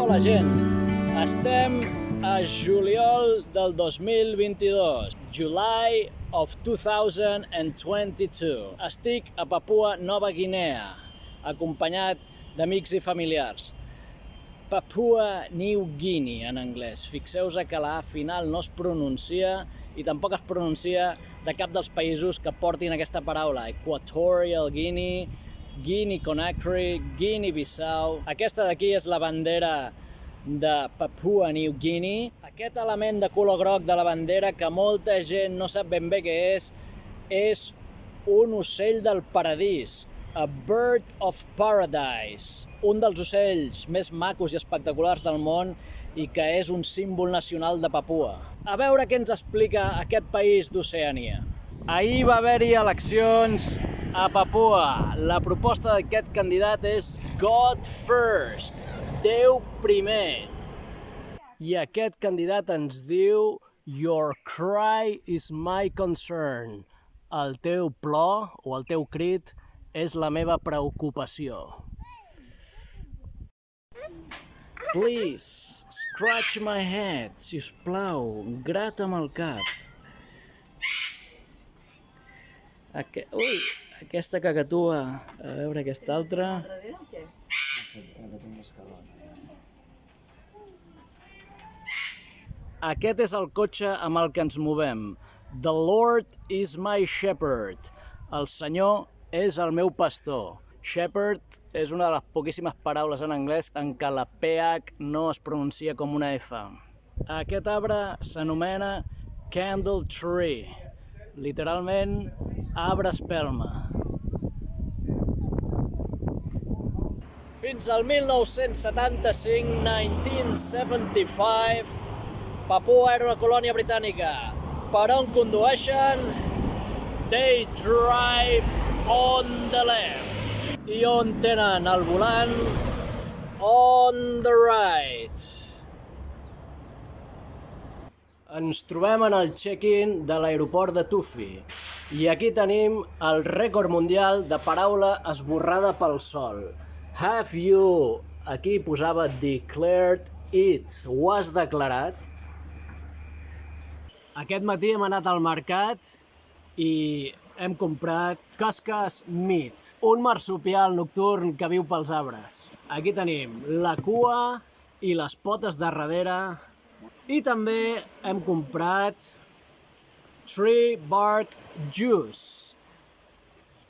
Hola gent, estem a juliol del 2022, July of 2022. Estic a Papua Nova Guinea, acompanyat d'amics i familiars. Papua New Guinea en anglès. Fixeu-vos que la A final no es pronuncia i tampoc es pronuncia de cap dels països que portin aquesta paraula. Equatorial Guinea, Guinea Conakry, Guinea Bissau. Aquesta d'aquí és la bandera de Papua New Guinea. Aquest element de color groc de la bandera que molta gent no sap ben bé què és un ocell del paradís. A Bird of Paradise, un dels ocells més macos i espectaculars del món i que és un símbol nacional de Papua. A veure què ens explica aquest país d'Oceania. Ahir va haver-hi eleccions a Papua. La proposta d'aquest candidat és God First, Déu primer. I aquest candidat ens diu Your cry is my concern. El teu plor o el teu crit és la meva preocupació. Please, scratch my head, si us plau, grata'm el cap. Ui, aquesta cacatua. A veure aquesta altra. Aquest és el cotxe amb el que ens movem. The Lord is my shepherd. El Senyor és el meu pastor. Shepherd és una de les poquíssimes paraules en anglès en què la PH no es pronuncia com una F. Aquest arbre s'anomena Candle Tree, literalment arbre espelma. Fins al 1975, 1975, Papua era una colònia britànica. Per on condueixen? They drive on the left. I on tenen el volant? On the right. Ens trobem en el check-in de l'aeroport de Tufi. I aquí tenim el rècord mundial de paraula esborrada pel sol. Have you... Aquí posava declared it. Ho has declarat? Aquest matí hem anat al mercat i hem comprat cascas meat, un marsupial nocturn que viu pels arbres. Aquí tenim la cua i les potes de darrere i també hem comprat tree bark juice,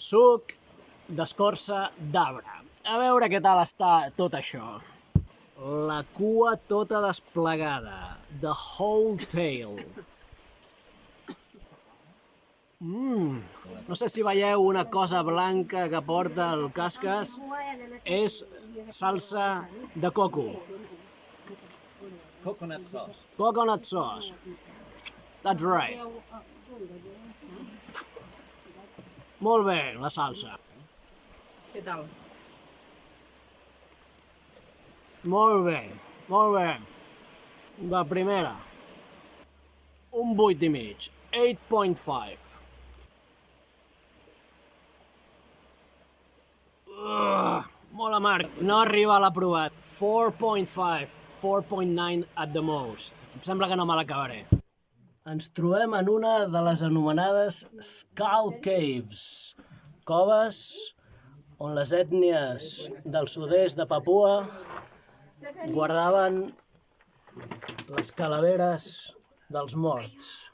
suc d'escorça d'arbre. A veure què tal està tot això. La cua tota desplegada, the whole tail. No sé si veieu una cosa blanca que porta el cascas, és salsa de coco. Coconut sauce. Coconut sauce. That's right. Molt bé, la salsa. Què tal? Molt bé, molt bé. La primera. Un 8,5. 8.5. Molt amarg. No arriba a l'aprovat. 4.5. 4.9 at the most. Em sembla que no me l'acabaré. Ens trobem en una de les anomenades Skull Caves, coves on les ètnies del sud-est de Papua guardaven les calaveres dels morts.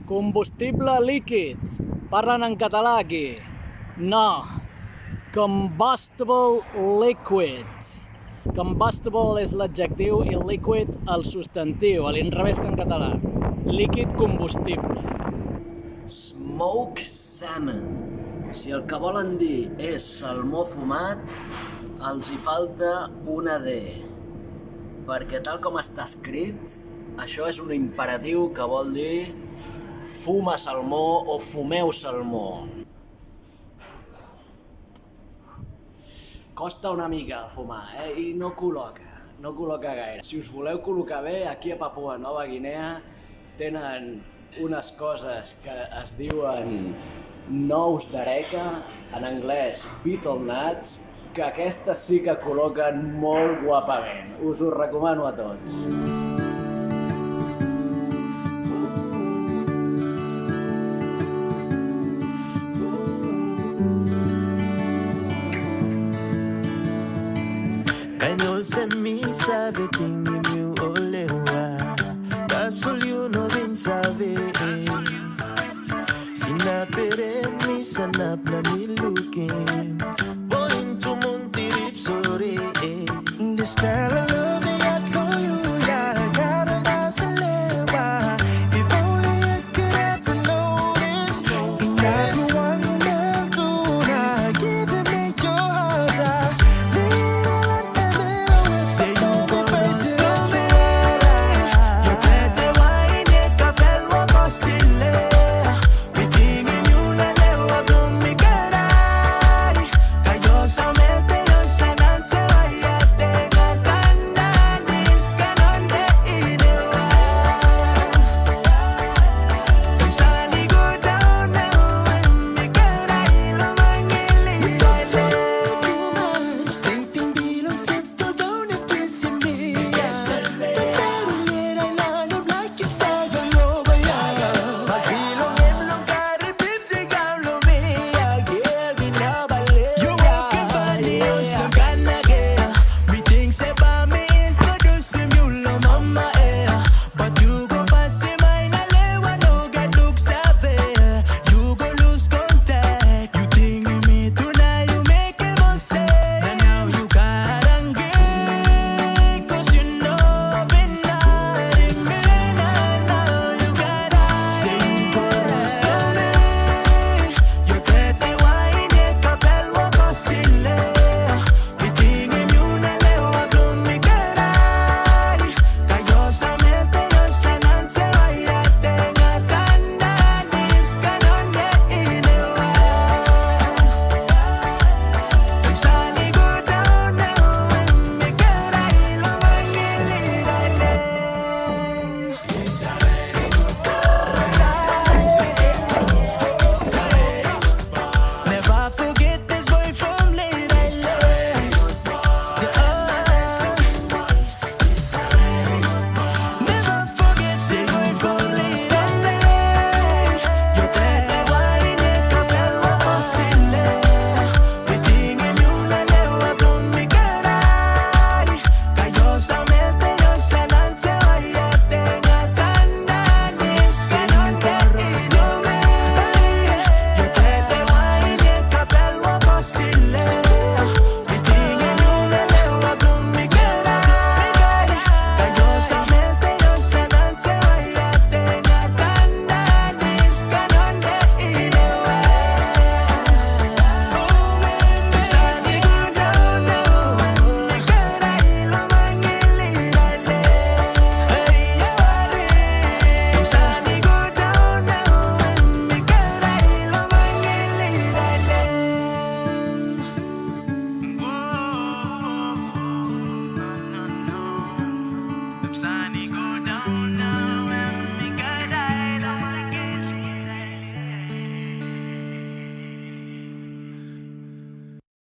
Combustible líquid. Parlen en català aquí. No. Combustible liquid. Combustible és l'adjectiu i liquid el substantiu, a l'inrevés que en català. Líquid combustible. Smoked salmon. Si el que volen dir és salmó fumat, els hi falta una D. Perquè tal com està escrit, això és un imperatiu que vol dir fuma salmó o fumeu salmó. Costa una mica fumar, i no col·loca gaire. Si us voleu col·locar bé, aquí a Papua Nova Guinea tenen unes coses que es diuen nous d'areca, en anglès betel nuts, que aquestes sí que col·loquen molt guapament. Us ho recomano a tots. Kanyol se mi sabe tingi mi olewa Kasulyu no bin sabe Sinapere mi sanap na mi lukin